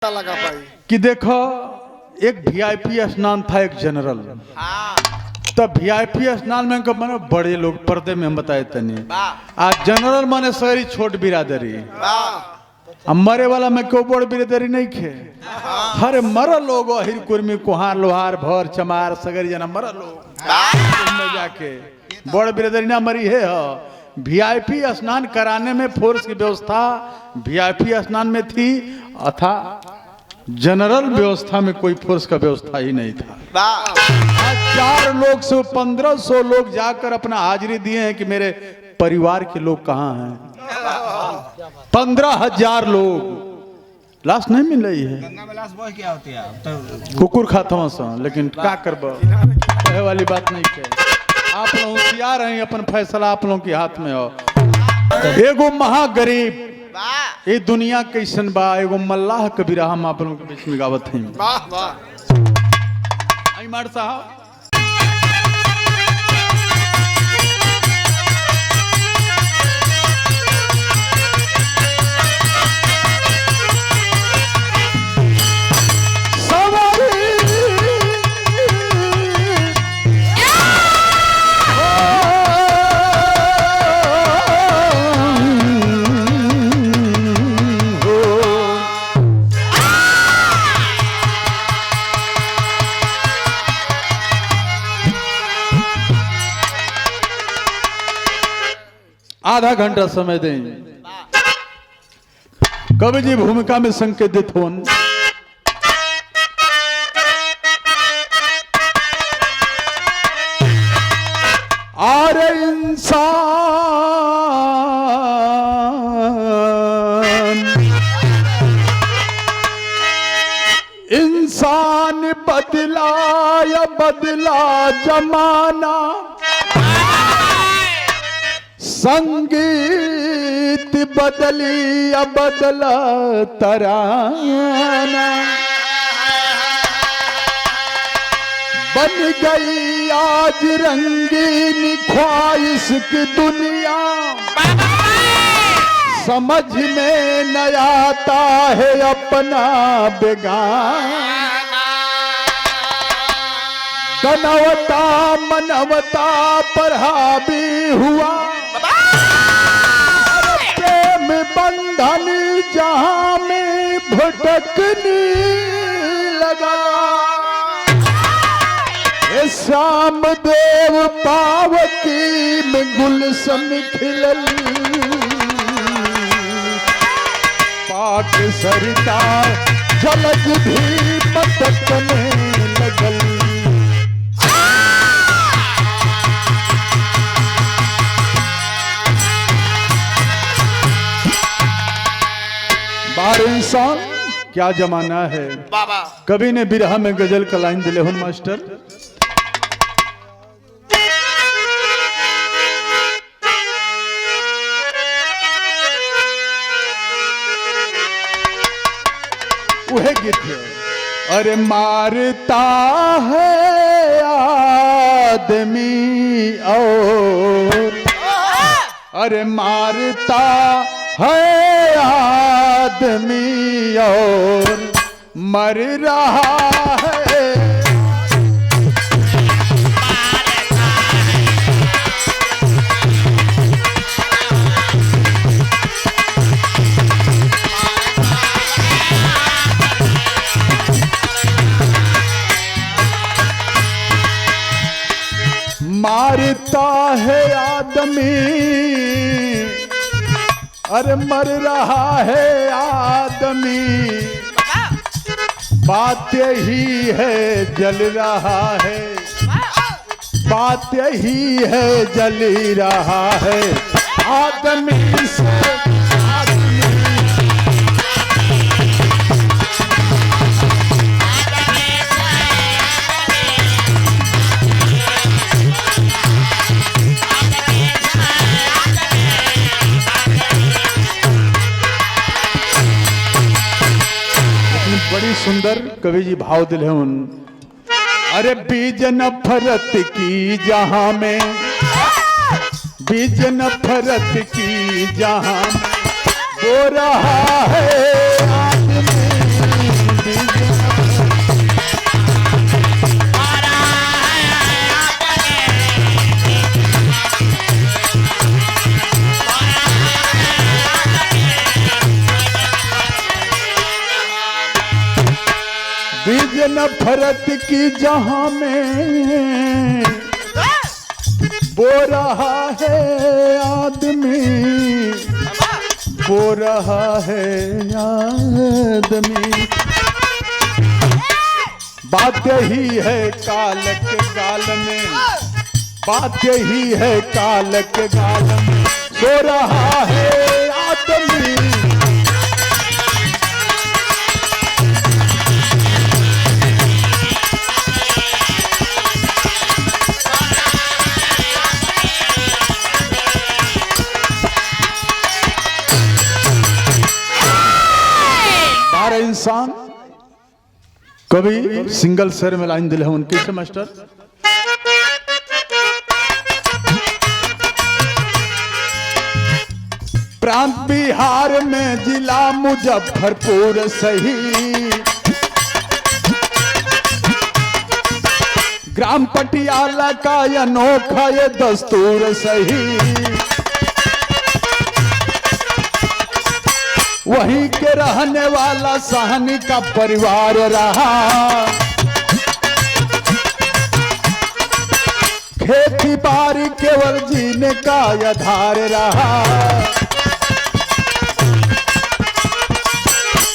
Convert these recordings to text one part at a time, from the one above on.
लगा पाई कि देखो एक वीआईपी स्नान था, एक जनरल। तब वीआईपी स्नान में माने बड़े लोग पर्दे में हम बताए तनी, आज जनरल माने सारी छोट बिरादरी, मरे वाला में क्यों बड़ बिरादरी नहीं खे। हरे मर लोग हिर कुर्मी कुहार लोहार भर चमार सगरी जना मर लोग में जाके बड़ बिरादरी ना मरी है। वीआईपी स्नान कराने में फोर्स की व्यवस्था वीआईपी स्नान में थी, अथा जनरल व्यवस्था में कोई फोर्स का व्यवस्था ही नहीं था। आज 4 लोग से 1500 लोग जाकर अपना हाजिरी दिए हैं कि मेरे परिवार के लोग कहाँ हैं। 15,000 लोग, लाश नहीं मिल रही है। गंगा में लाश बोझ क्या होती है तो कुकुर खाता हूँ, लेकिन क्या करब, कहे वाली बात नहीं है। आप लोग होशियार हैं, अपन फैसला आप लोगों के हाथ में हो। एगो महागरीब ये दुनिया कैसन बा, एगो मल्लाह कबीरा हम आप लोगों के बीच में गावत हैं। वाह वाह आई मार साहब, आधा घंटा समय दें। कवि जी भूमिका में संकेतित हो। आरे इंसान बदला या बदला जमाना, संगीत बदली या बदला तराना, बन गई आज रंगीन ख्वाहिश की दुनिया, समझ में न आता है अपना बेगाना। तनवता मनवता पर हावी हुआ, प्रेम बंधन जहां में भटकने लगा। ये श्याम देव पावकी में गुलशन खिलल, पाक सरिता जलज भी पटकने लगल। बार इंसान क्या जमाना है। बाबा कवि ने बिरहा में गजल का लाइन दिले हुन मास्टर, वह गीत है। अरे मारता है आदमी और, अरे मारता है आदमी और मर रहा है। मारता है आदमी, अरे मर रहा है आदमी, बात यही है जल रहा है, बात यही है जल ही रहा है आदमी से आदमी। बड़ी सुंदर कवि जी भाव दिल है उन। अरे बीज नफरत की जहां में, बीज नफरत की जहां में बो रहा है आदमी। बीज नफरत की जहां में बो रहा है आदमी, बो रहा है आदमी। बात यही है काल के गाल में, बात यही है काल के गाल में, सो रहा है आदमी। बारह इंसान कभी सिंगल शेर में लाइन दिले हैं उनके से मास्टर। प्रांत बिहार में जिला मुजफ्फरपुर सही, ग्राम पटियाला का अनोखा ये दस्तूर सही, वहीं के रहने वाला सहनी का परिवार रहा, खेती बाड़ी केवल जीने का आधार रहा।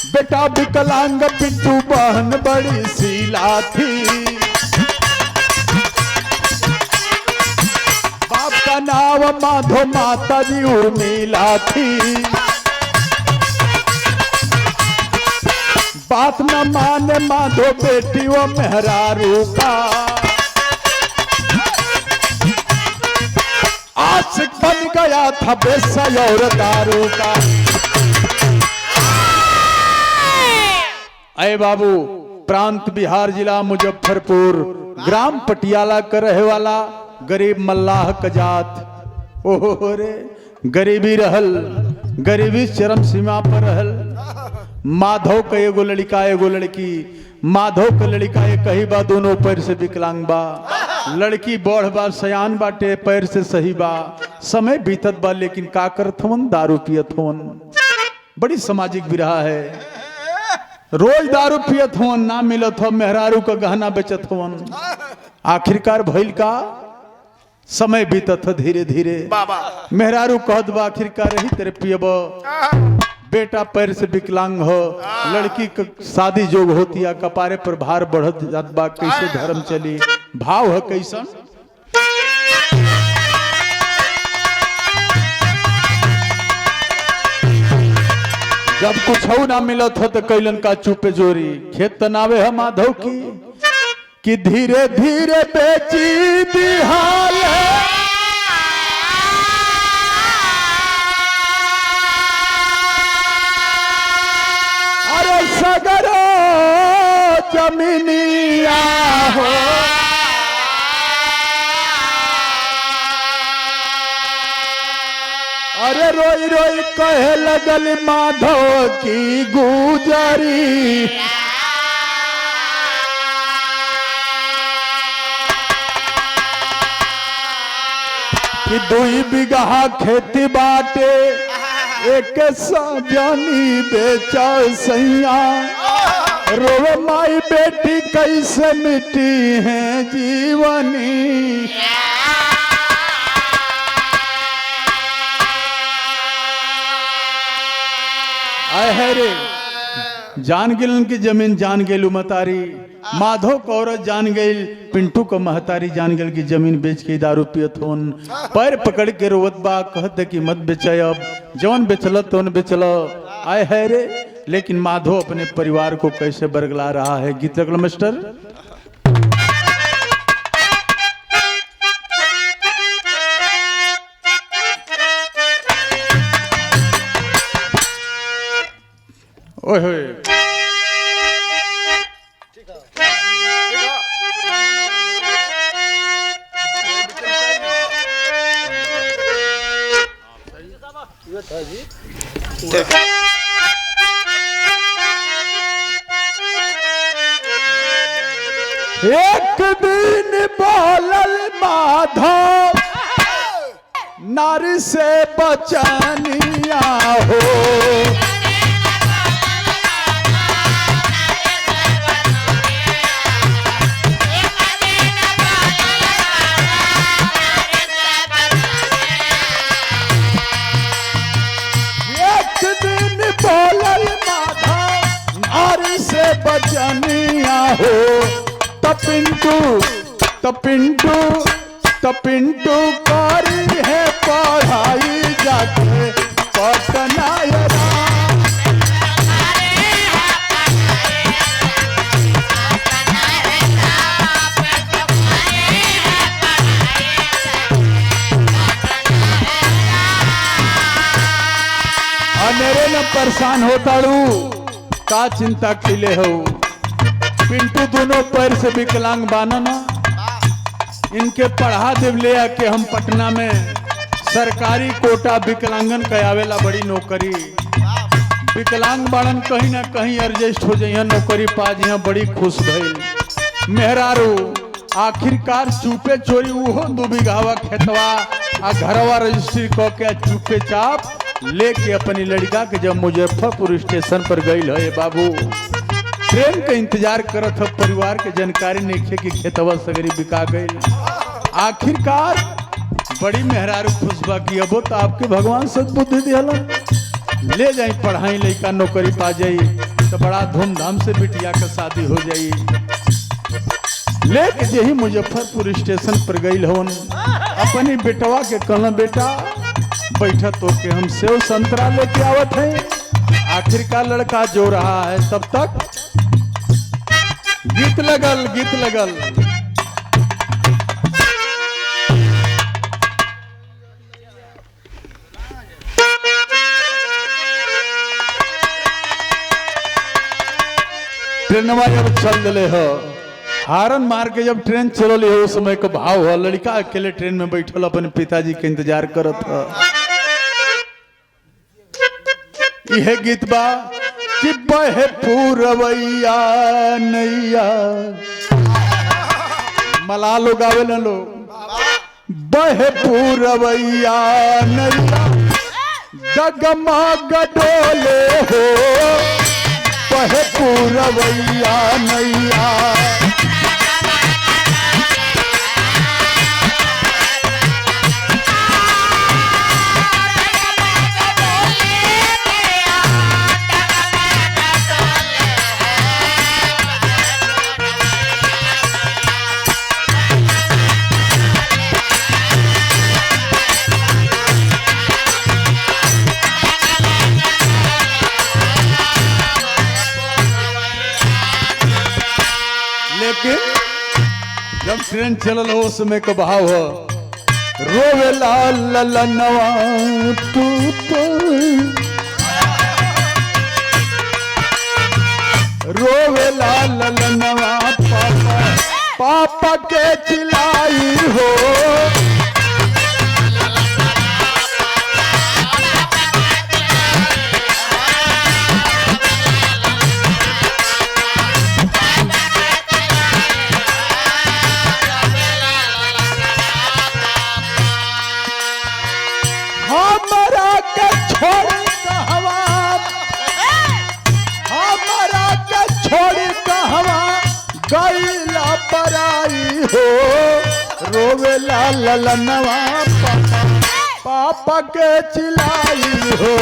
बेटा विकलांग पिंटू बहन बड़ी शीला थी, बाप का नाम माधो माता जी उर्मिला थी। बात न माने माधो बेटी वो मेहरारू का, आशिक बन गया था बेसा और दारू का। अय बाबू, प्रांत बिहार जिला मुजफ्फरपुर, ग्राम पटियाला का रहे वाला गरीब मल्लाह का जात। ओहो रे, गरीबी रहल, गरीबी चरम सीमा पर रहल। माधव का एगो लड़का एगो लड़की, माधव का लड़का एक ही बा, दोनों पैर से विकलांग बा। लड़की बौढ़ बा, सयान बाटे, पैर से सही बा। समय बीतत बा, लेकिन का करत हवन, दारू पियत हवन। बड़ी सामाजिक विरहा है, रोज दारू पियत हवन, ना मिलत हो, मेहरारू का गहना बेचत हवन। आखिरकार भइल का, समय बीतत धीरे धीरे। मेहरारू कहत बा आखिरकार रही तेरे पियब, बेटा पैर से विकलांग हो, लड़की का शादी जोग होती है, कपारे पर भार बढ़त जात बा, कैसे धर्म चली। भाव है कैसन, जब कुछ हो ना मिलत हो तो कैलन का चुपे जोरी। खेत तनावे है माधव की कि धीरे धीरे बेची दिहाल है, अरे सगरो जमीनिया हो, अरे रोई रोई कहे लगल माधव की गुजरी। कि 2 बीघा खेती बाटे, एक सजनी बेचा सैया, रोवे माई बेटी कैसे मिटी है जीवनी। आए है रे, जान गेल उनकी जमीन, जान गेलू मतारी। माधव को औरत जान गई, पिंटू को महतारी जान गई कि जमीन बेच के दारू पियत होन। पैर पकड़ के रोवत बा, कहते कि मत बेचाय, अब जौन बेचल तौन बेचल। आए है रे, लेकिन माधव अपने परिवार को कैसे बरगला रहा है। गीत लगल मास्टर। ओए होए, एक दिन बोलल माधव नारी से बचनिया हो, से बचनिया हो तपिंटू करी है पढ़ाई जाके पटना मेरे न परेशान होता का चिंता किले हो पिंटू दोनों पैर से विकलांग बाना ना इनके पढ़ा देव ले आके हम पटना में सरकारी कोटा विकलांगन कयावेला बड़ी नौकरी विकलांग बाड़न कहीं ना कहीं एडजस्ट हो जाइए नौकरी पा जिया बड़ी खुश भइल मेहरारू आखिरकार चुपे चोरी उहो 2 बीघावा खेतवा आ घरवा रजिस्ट्री क के चुपे चाप लेके अपनी लड़का के जब मुजफ्फरपुर स्टेशन पर गई है बाबू ट्रेन का इंतजार करत है परिवार के जानकारी नहीं थे कि खेतवा सगरी बिका गई आखिरकार बड़ी मेहरारू खुशबा की अब तो आपके भगवान सद्बुद्धि दिहलन ले जाई पढ़ाई लड़का नौकरी पा जाई तो बड़ा धूमधाम से बिटिया का शादी हो जाई लेके यही मुजफ्फरपुर स्टेशन पर गई हन अपनी बेटवा के कहना बेटा बैठा तो के हम सेव संतरा लेके आवत है आखिरकार लड़का जो रहा है तब तक गीत लगल ट्रेनवा जब चल दिले हो हारन मार के जब ट्रेन चलल है उस समय का भाव हो लड़का अकेले ट्रेन में बैठल अपने पिताजी के इंतजार करत है यह गीत बा कि बहे पूरवैया नैया मला लोग आवेला लोग बहे पूरवैया नैया डगमग डोले हो बहे पूरवैया नैया जब ट्रेन चलल हो उस समय का भाव हो रोवे ललनवा तू तो रोवे ललनवा पापा के चिल्लाई हो गईला पराई हो रोवेला ललनवा पापा के चिल्लाई हो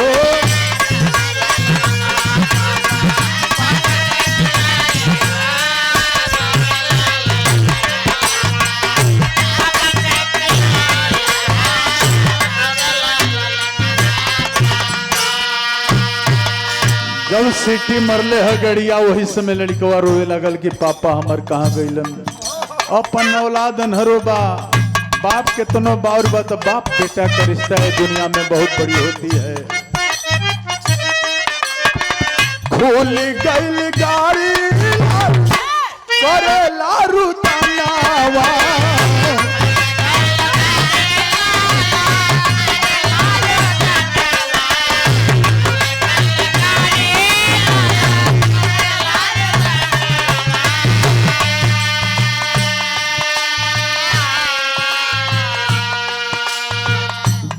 जब सीटी मरले है गड़िया वही समय लड़कवा रोवे लगल कि पापा हमर कहाँ गईलन अपन औलाद अनहरो बा बाप के तनो बाउर बा तो बाप बेटा का रिश्ता है दुनिया में बहुत बड़ी होती है खुल गई गाड़ी करे लारू तनावा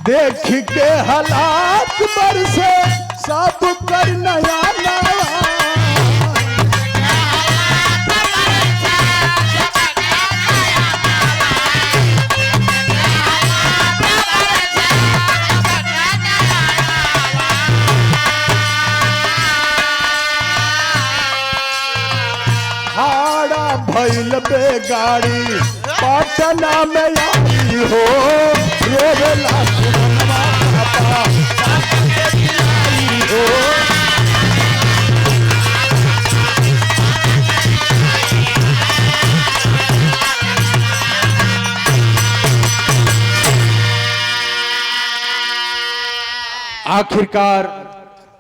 देख के हालात पर से सब कर नया नया हाड़ा भइल बे गाड़ी पटना में आई हो रोवेला सुमनवा पापा आई हो आखिरकार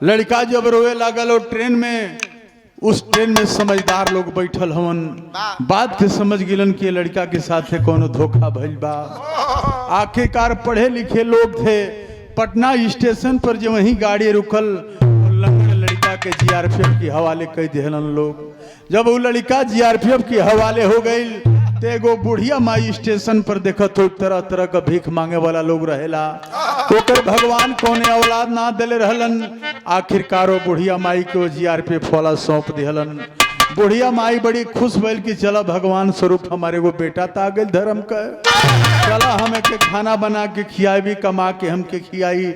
लड़का जब रोए लागल और ट्रेन में उस ट्रेन में समझदार लोग बैठल हवन बात के समझ गिलन कि लड़का के साथ कोनो धोखा भइल बा। आखिरकार पढ़े लिखे लोग थे। पटना स्टेशन पर जब वहीं गाड़ी रुकल लंगड़ लड़का के जीआरपीएफ के हवाले कर दिहलन लोग। जब वो लड़का जीआरपीएफ के हवाले हो गई तो एगो बुढ़िया माई स्टेशन पर देखत हो तरह तरह का भीख मांगे वाला लोग रहेला ओकर भगवान कोने औलाद ना दिले रहलन। आखिरकार वो बुढ़िया माई को जीआरपीएफ वाला सौंप दिहलन। बुढ़िया माई बड़ी खुश भइल कि चला भगवान स्वरूप हमारे को बेटा ता गई धर्म का चला हमें के खाना बना के खियाई भी कमा के हमके खियाई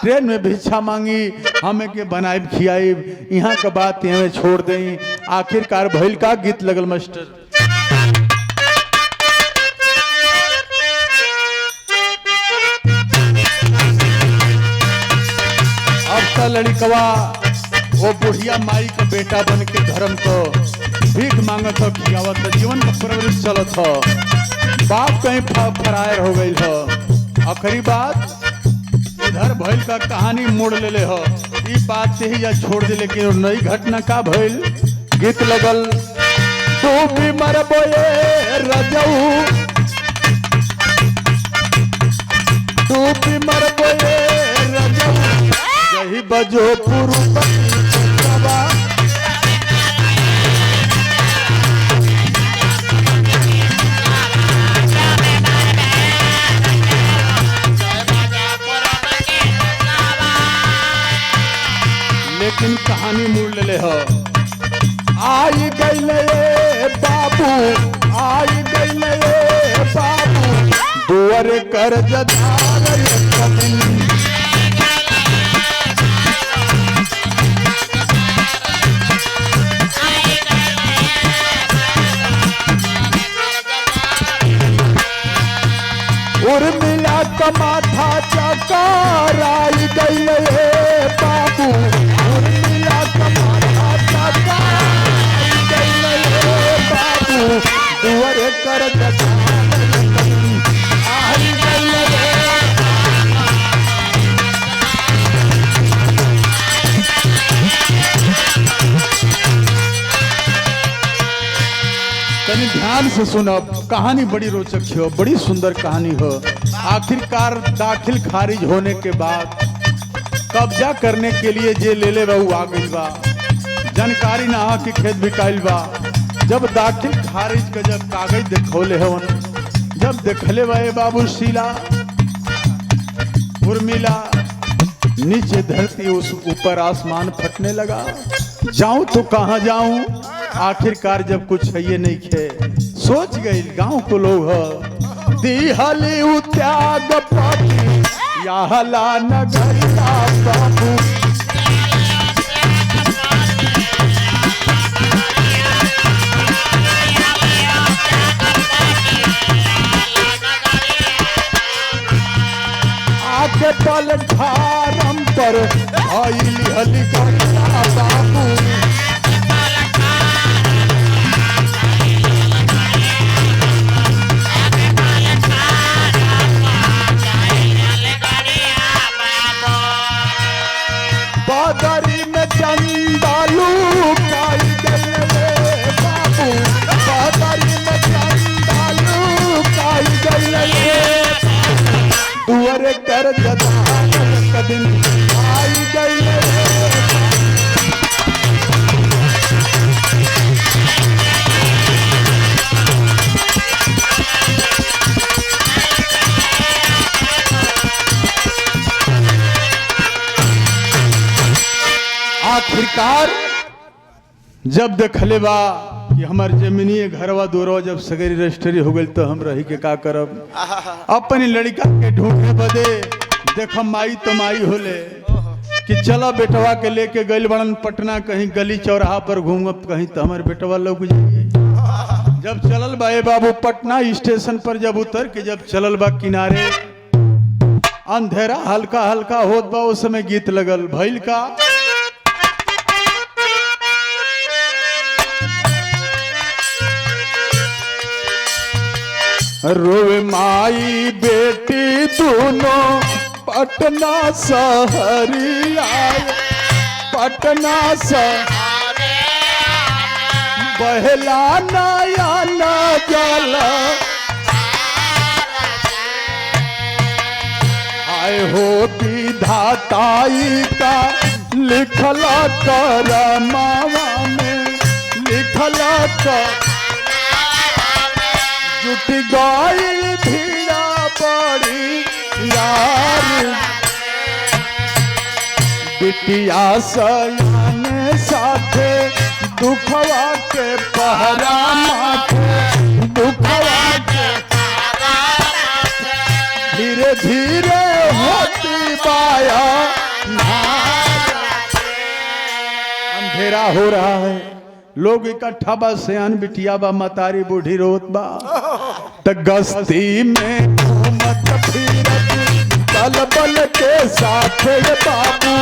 ट्रेन में भिक्षा मांगी हमें के बनाई खियाई यहाँ का बात यहाँ छोड़ दें। आखिरकार भइल का गीत लगल मास्टर। लड़कवा वो बुढ़िया माई का बेटा बन के धर्म को भीख मांगत हो खियावत जीवन का परवरिश चलत हो। बाप कहीं फरार हो गई हो। आखिरी बात इधर भइल का कहानी मोड़ ले हो। ई बात से ही या छोड़ दे लेकिन नई घटना का भइल गीत लगल। तू भी मरबो ये रजऊ तू भी मरबो ये रजऊ यही बजो पुरु लेकिन कहानी मुड़ ले हो। आई गईले बाबू आई गईले बाबू दुआर कर जदार उर्मिला का माथा चकार आई गईले बाबू उर्मिला का माथा चकार आई गईले बाबू दुआर कर आई गईले। तनी ध्यान से सुनो कहानी बड़ी रोचक हो बड़ी सुंदर कहानी हो। आखिरकार दाखिल खारिज होने के बाद कब्जा करने के लिए जे ले ले बहू आ गई बा जानकारी ना कि खेत बिकाइल बा। जब दाखिल खारिज का जब कागज देखौले हवन जब देखले बा बाबू शीला उर्मिला नीचे धरती उस ऊपर आसमान फटने लगा। जाऊं तो कहाँ जाऊं आखिरकार जब कुछ है ये नहीं खे सोच गई गांव को लोग दिहली त्याग पाती याहला नगरिया बाबू आके पल फारम पर आइली हली गरिया बाबू बादरी में चंदालू काई गईले बाबू बादरी में चंदालू काई गईले दुआरे कर जदार कदिन आई गईले। आखिरकार जब देखले बा कि हमार जमीनी घरवा दोरवा जब सगरी रजिस्ट्री हो गई तो हम रही के का करब अपनी लड़का के ढूंढे बदे देख माई तो माई होले कि चला बेटवा के लेके गइल बड़न पटना, कहीं गली चौराहा पर घूमब कहीं तो हमारे बेटवा लोग जाइए। जब चलल बा ए बाबू पटना स्टेशन पर, जब उतर के जब चलल बा किनारे, अंधेरा हल्का हल्का होत बा, उस समय गीत लगल भइल का रोवे माई बेटी दोनों पटना शहरिया, पटना शहर बहला नया न जल आए हो विधाताई का लिखला कर मावा में, लिखला कर जुट गइल भीड़ा बड़ी यार, बिटिया सयाने साथे दुखवा के पहरा माथे, दुखवा के धीरे धीरे होती बाया, अंधेरा हो रहा है, लोग इकट्ठा बा, सयान बिटिया बा, मतारी बूढ़ी रोत बा, त गस्ती में घूमत फिरत दल बल के साथ बाबू,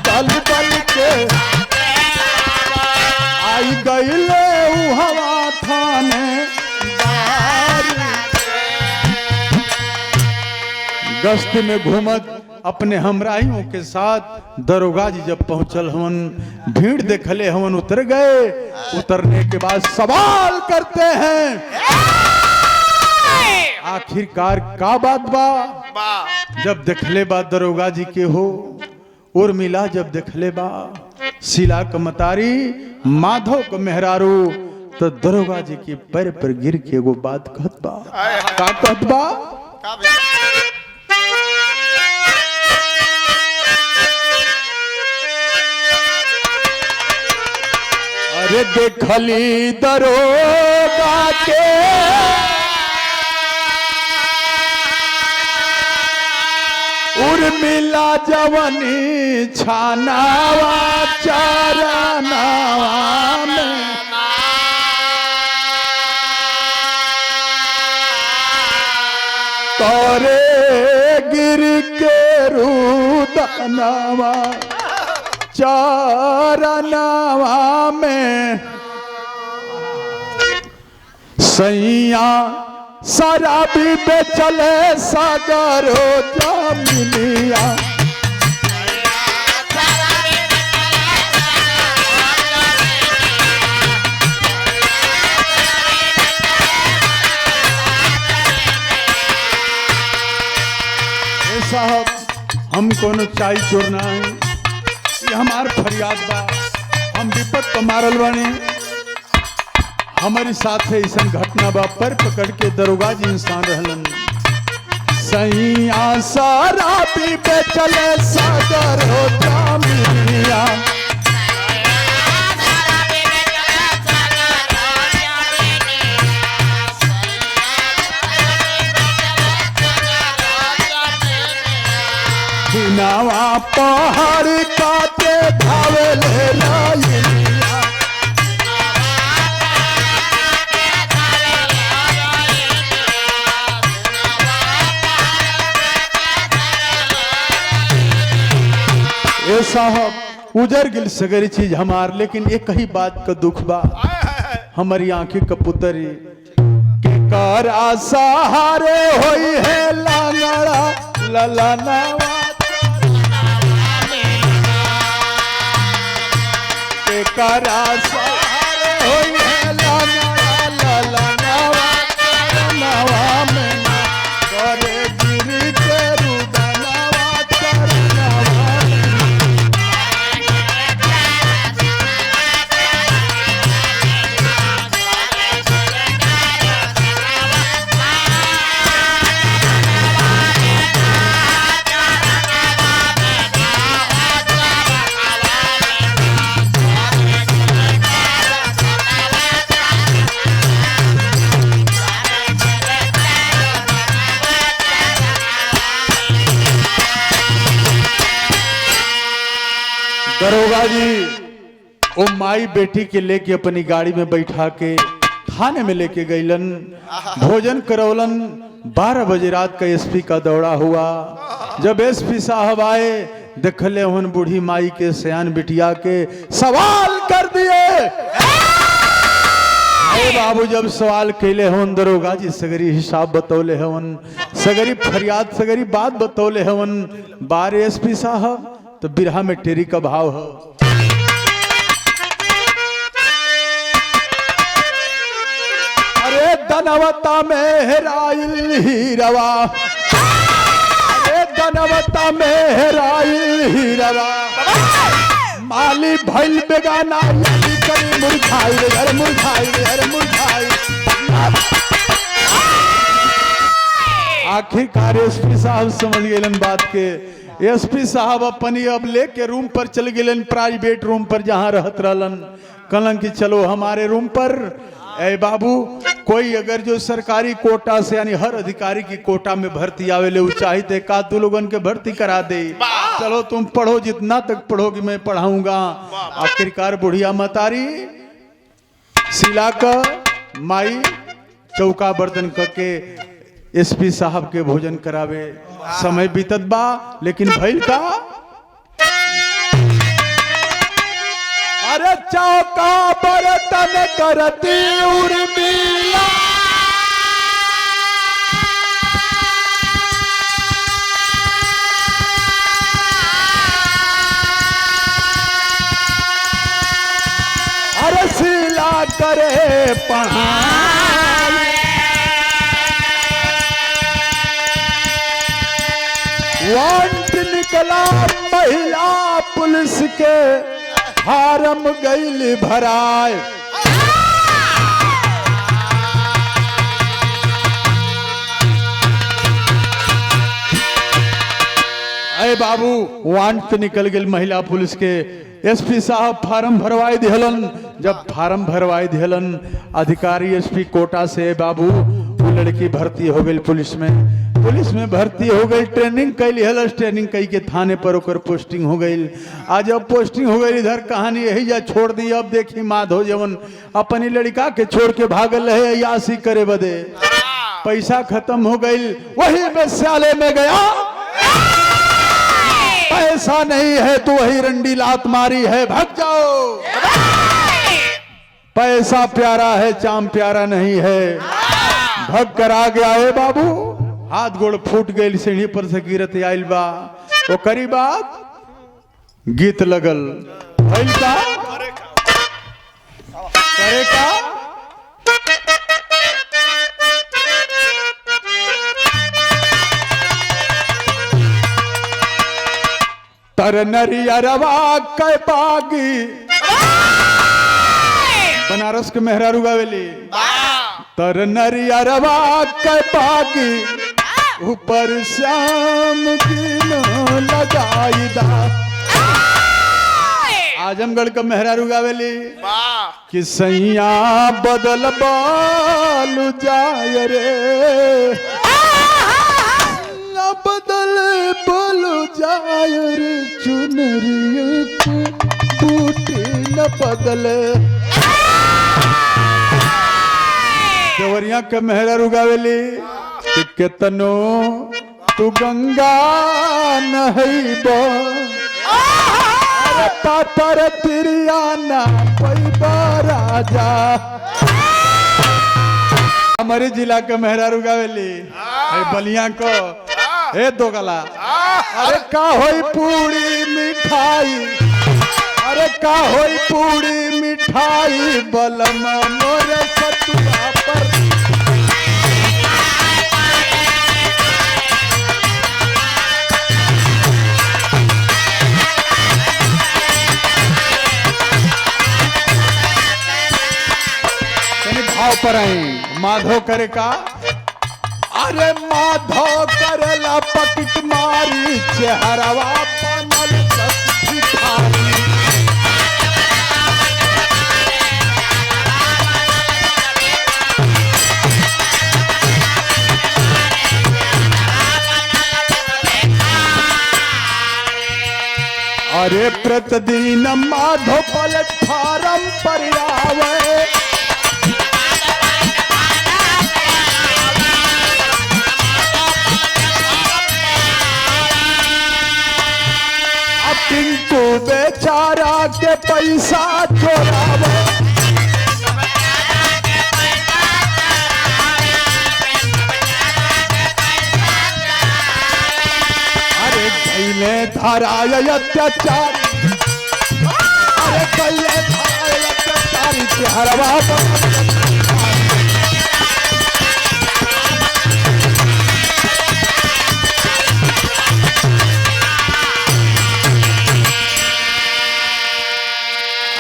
दल बल के आई गईले हवा थाने, गश्त में घूमत अपने हमराहियों के साथ दरोगा जी जब पहुंचल हवन, भीड़ देखले हवन, उतर गए। उतरने के बाद सवाल करते हैं आखिरकार का बात बा। जब देखले बा दरोगा जी के हो उर्मिला, जब देखले बा शीला क मतारी, माधव क मेहरारू, तो दरोगा जी के पैर पर गिर के एगो बात कहत बा। का कहत बा? अरे देखली दरोगा के उर्मिला जवनी छानावा चारनावा में, तोरे गिर के रुदनावा चारनावा में, सैया शराबी पे चले सागरो जमिलिया, साहब हम कोनो चाय चोरना है, ये हमार फरियाद बा, हम विपत पर मारल बानी, हमारी साथ ऐसा घटना बा। पर पकड़ के दरोगा जी इंसान रहलन, सैया शराबी पे चले सागर हो जामिया, बिनावा पहाड़ काटे धावे ले लाइलिया, ए साहब उजर गिल सगरी चीज हमार, लेकिन एक ही बात का दुख बा, हमारी आंखें कपुतरी के करा सहारे होई है लांगड़ा ललनावा, के करा सहारे होई है लांगड़ा ललनावा, ललनावा में करे गिरी के रुदनावा चरनावा। बिरहा जी वो माई बेटी के लेके अपनी गाड़ी में बैठा के थाने में लेके गईलन, भोजन करौलन। 12 बजे रात का एसपी का दौड़ा हुआ। जब एसपी साहब आए देखले हन बूढ़ी माई के सयान बिटिया के सवाल कर दिए। अरे बाबू जब सवाल कैले हवन दरोगा जी सगरी हिसाब बतौले हवन, सगरी फरियाद सगरी बात बतौले हवन। बार एसपी साहब तो बिरहा में टेरी का भाव हो। अरे दनवता में हेराइल हीरवा, अरे दनवता में हेराइल हीरवा, माली भइल बेगाना यानी करी मुरझाई रे घर मुरझाई रे घर मुरझाई। आखिरकार एसपी साहब समझ गए बात के। एसपी साहब अपनी अब लेके रूम पर चल गए, प्राइवेट रूम पर जहां रहत रहलन। कहलन कि चलो हमारे रूम पर। ए बाबू कोई अगर जो सरकारी कोटा से यानी हर अधिकारी की कोटा में भर्ती आवेले चाहे तो एक आध दो लोगन के भर्ती करा दे। चलो तुम पढ़ो जितना तक पढ़ोगी मैं पढ़ाऊंगा। आखिरकार बुढ़िया मतारी सिला का माई चौका बर्तन करके एसपी साहब के भोजन करावे। समय बीतत बा लेकिन भइल का अरे चौका बर्तन करती उर्मिला, अरे सिला करे पढ़ाई। वांट निकला महिला पुलिस के फारम गईल भराए। अरे बाबू वांट निकल गई महिला पुलिस के। एसपी साहब फार्म भरवाई दिहलन। जब फार्म भरवाई दिहलन अधिकारी एसपी कोटा से बाबू वो लड़की भर्ती हो गई पुलिस में भर्ती हो गई। ट्रेनिंग कैली हलस, ट्रेनिंग कई के थाने पर ओकर पोस्टिंग हो गई। आज जब पोस्टिंग हो गई इधर कहानी यही जा छोड़ दी। अब देखी माधो जवन अपनी लड़का के छोड़ के भागल है यासी करे बदे। पैसा खत्म हो गई, वही वेश्यालय में गया। पैसा नहीं है तो वही रंडी लात मारी है, भाग जाओ। पैसा प्यारा है चाम प्यारा नहीं है, भग कर आ गया है बाबू। हाथ गोड़ फूट गई, सीढ़ी पर से गिरत आइल बा। वो करी बात गीत लगल भइल का करे का तर नरियरवा कै बागी। बनारस के मेहरारू गावेली। तर नरियरवा कै बागी, ऊपर श्याम की लगाई दा। आजमगढ़ का मेहरारू गावेली कि सैया बदल बालू जाय रे, बदल बालू जाय रे, चुनरिया बूटी न बदले। देवरिया के मेहरारू गावेली कि केतनो तू गंगा नहैबो, पातर तिरियाना पैबा राजा। हमारे जिला के मेहरारू गावेली बलिया को हे दो गला। अरे का होई पूरी मिठाई, अरे का होई पूरी मिठाई, बलम मोर सतुआ पर। भाव पर आई माधो करे का। अरे माधो करेला पकिट मारी, चेहरवा बनल भिखारी। अरे प्रतिदिन माधो प्लेटफार्म पर आवे, पिंटू बेचारा के पैसा चोरावे, अरे कैले धराय अत्याचार, अरे कैले धराय अत्याचारी चेहरवा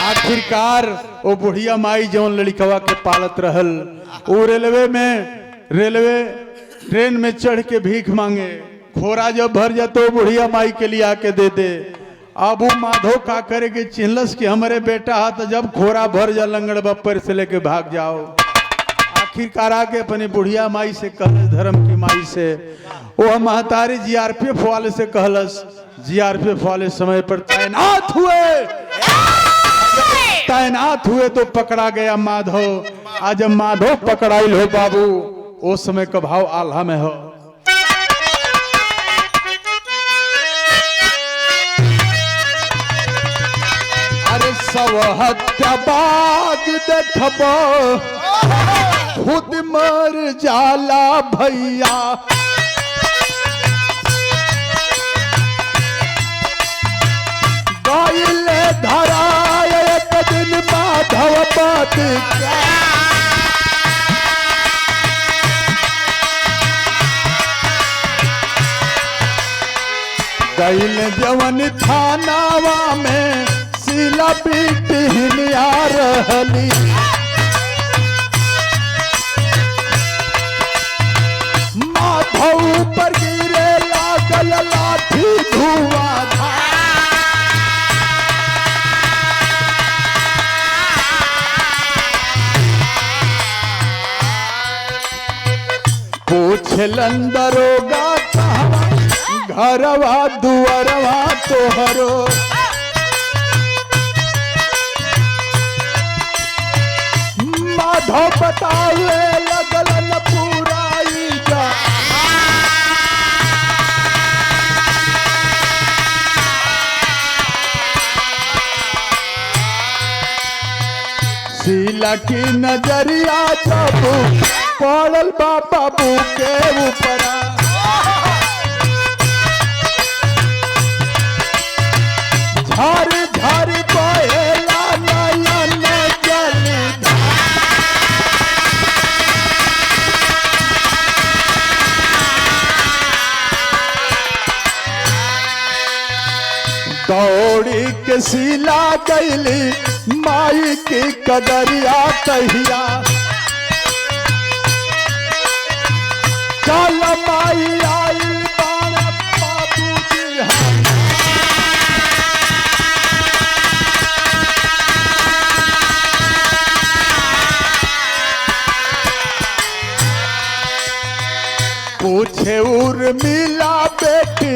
आखिरकार वो बुढ़िया माई जौन लड़कवा के पालत रहल वो रेलवे ट्रेन में चढ़ के भीख मांगे, खोरा जब भर जातो बुढ़िया माई के लिए आके दे दे। अब वो माधो का करे के चिन्हलस कि हमारे बेटा हाथ जब खोरा भर जा लंगड़ बप्पर से लेके भाग जाओ। आखिरकार आके अपनी बुढ़िया माई से कहलस, धर्म की माई से, वो महतारी जीआरपीएफ वाले से कहलस। जीआरपीएफ वाले समय पर तैनात हुए तो पकड़ा गया माधो। आज माधो पकड़ाइल हो बाबू, वो समय का भाव आल्हा में हो। अरे सब हत्या बाग देखबो खुद मर जाला भैया, गाइले धराय एक दिन माधव बात गैल जवन थानावा में सिला पीटिन आ रहली, माधव पर गिरे लागल लाठी धुआं, पूछलन दरोगा कहवा घरवा दुअरवा तोहरो, माधव बतावे लगलन पुराई जा, शीला की नजरिया जब पड़ल बाबू के ऊपरा, झार झार बहेला नयन जल, दौड़ी के शीला गईली माई की कदरिया कहिया, चल माई आई बाण बाबूजी हम, पूछे उर्मिला बेटी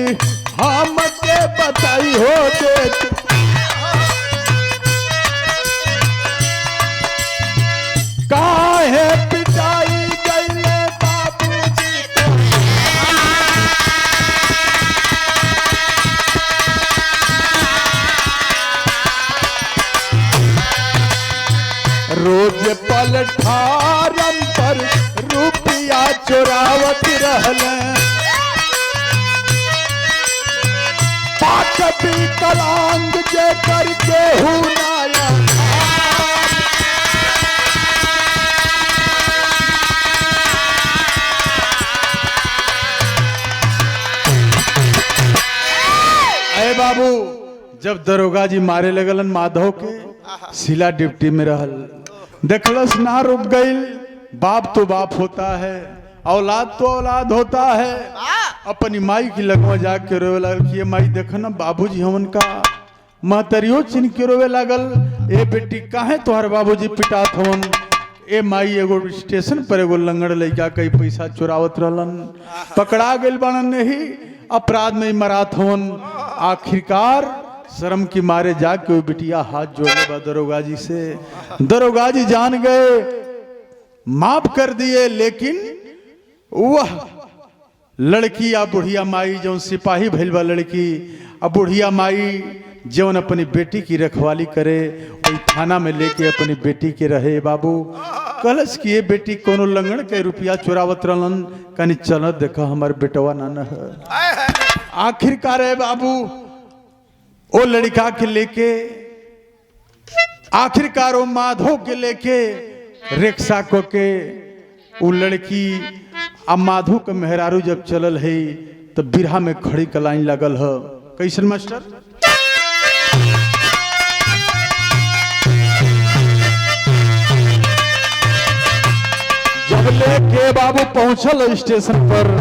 हम के बताई हो बेटी, काहे पिटाई गईले बाबूजी को, रोज पलठारम पर रुपया चोरावत रहले, पाक भी कलांग जे करके हुनाया, अरे बाबू जब दरोगा जी मारे लगलन माधव के, शीला डिप्टी में रहल, देखलस ना रुक गई। बाप तो बाप होता है, औलाद तो औलाद होता है। अपनी माई की लगवा जाके रोवे लगल कि ये माई देखो ना बाबूजी हमन का, महतरियो चिन्ह के रोवे लागल, ए बेटी काहे तोहर बाबूजी पिटात हवन। ए माई एगो स्टेशन पर एगो लंगड़ लइका कई पैसा चुरावत रहलन, पकड़ा गइल बानन, नहीं अपराध में मरात हवन। आखिरकार शर्म की मारे जाके वो बिटिया हाथ जोड़े बा दरोगा जी से। दरोगा जी जान गए, माफ कर दिए, लेकिन वह लड़की या बुढ़िया माई जो सिपाही भइल बा लड़की, अब बुढ़िया माई जौन अपनी बेटी की रखवाली करे, वही थाना में लेके अपनी बेटी के रहे बाबू। कलश किए बेटी कोनो लंगड़ के रुपया चुरावत रहलन, कनी चल देखा हमार बेटवा नाना है। आखिरकार है बाबू वो लड़का के लेके, आखिरकार वो माधो के लेके रिक्शा को के वो लड़की अब माधो के मेहरारू जब चलल है तो बिरहा में खड़ी कलाइन लगल है। कैसन मास्टर? जब लेके बाबू पहुंचल स्टेशन पर,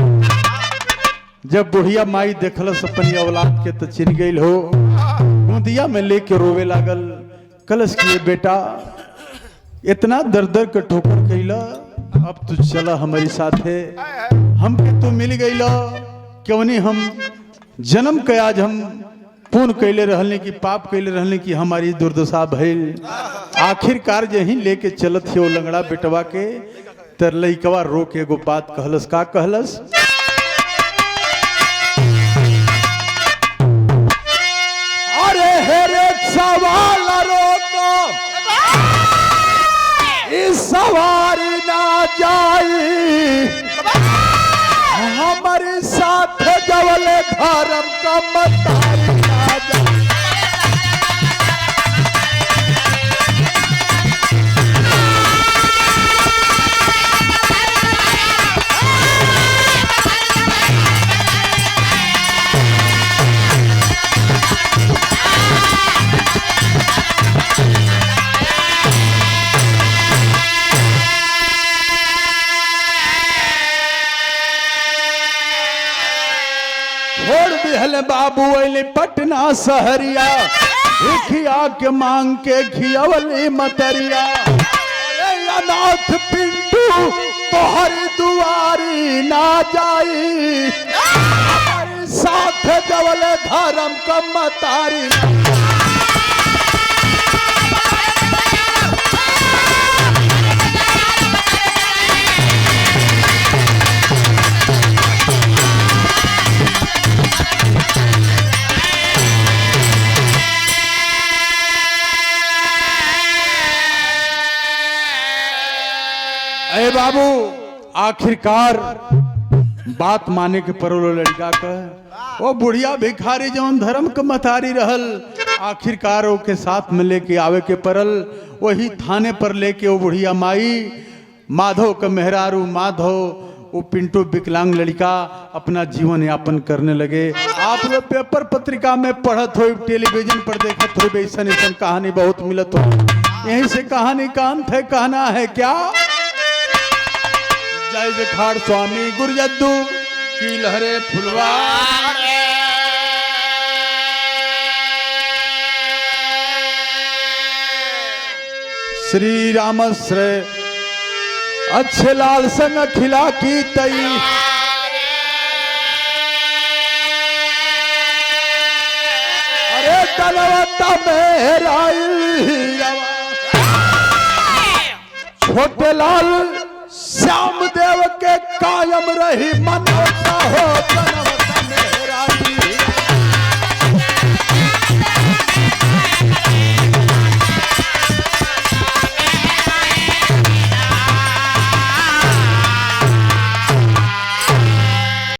जब बुढ़िया माई देखलस अपनी औलाद के तो चिन गई हो, गोदिया में लेके रोवे लागल। कलश किए बेटा इतना दर दर के ठोकर कैला, अब तू चला हमारी साथ है, हमके तू मिल गई क्यों नहीं? हम जन्म के आज हम पुण्य कैले रहने की पाप कैले रहने की हमारी दुर्दशा भइल। आखिरकार यही लेके चलत हो लंगड़ा बेटवा के, तर लइकवा रो के एगो बात कहलस। का कहलस? अरे हेरे सवाल रोको, इस सवारी ना जाई, हमारे साथ जवले धर्म का मतारी ना जाई। बाबू अली पटना सहरिया, भिखिया के मांग के घियवली मतरिया। अरे अनाथ पिंटू तोहरी दुआरी ना जाई, हमारे साथ जवल धर्म का मतारी। अरे बाबू आखिरकार बात माने के परोलो लड़का का, वो बुढ़िया भिखारी जौन धर्म के मतारी रहल, आखिरकार वो के साथ में लेके आवे के परल। वही थाने पर लेके वो बुढ़िया माई माधव का मेहरारू माधव वो पिंटू विकलांग लड़का अपना जीवन यापन करने लगे। आप लोग पेपर पत्रिका में पढ़त हो, टेलीविजन पर देखत हो, ऐसा ऐसा कहानी बहुत मिलत हो। यहीं से कहानी का अंत है, कहना है क्या? जय जखाड़ स्वामी गुरजद्दू की लहरे फुलवार। श्री रामश्रय अच्छे लाल संग खिला की तई, अरे तलवता मेहराई, छोटे लाल श्याम देव के कायम रही मनोता हो।